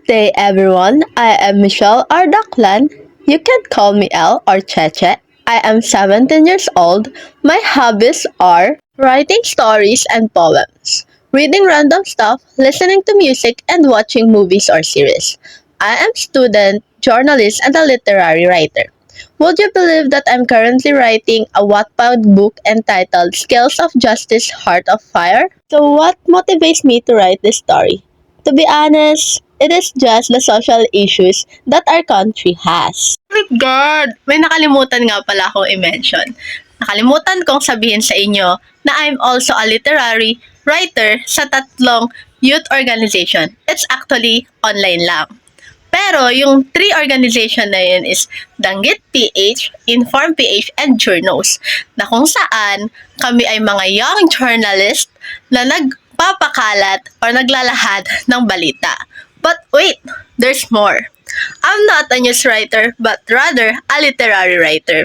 Day, everyone. I am Michelle Ardaklan. You can call me El or Cheche. I am 17 years old. My hobbies are writing stories and poems, reading random stuff, listening to music, and watching movies or series. I am student, journalist, and a literary writer. Would you believe that I'm currently writing a Wattpad book entitled Scales of Justice, Heart of Fire? So what motivates me to write this story? To be honest, it is just the social issues that our country has. Oh my God! May nakalimutan nga pala akong i-mention. Nakalimutan kong sabihin sa inyo na I'm also a literary writer sa tatlong youth organization. It's actually online lang. Pero yung three organization na yun is Danggit PH, Inform PH, and Journos, na kung saan kami ay mga young journalist na nagpapakalat or naglalahad ng balita. But wait, there's more. I'm not a news writer, but rather a literary writer.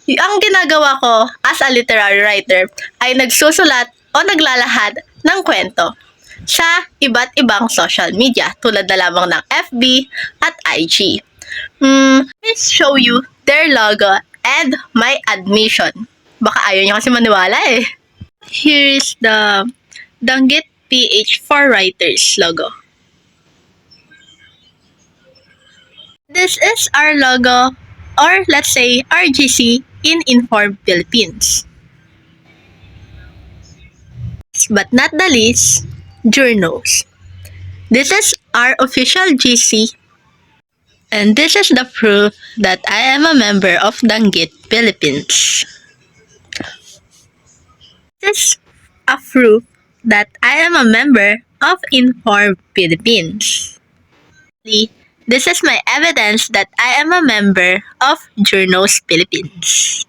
Ang ginagawa ko as a literary writer ay nagsusulat o naglalahad ng kwento sa iba't ibang social media tulad na lamang ng FB at IG. Let's show you their logo and my admission. Baka ayaw nyo kasi maniwala eh. Here is the Danggit PH for Writers logo. This is our logo, or let's say RGC in Inform Philippines. But not the least, Journos. This is our official GC, and this is the proof that I am a member of Danggit Philippines. This is a proof that I am a member of Inform Philippines. This is my evidence that I am a member of Journos Philippines.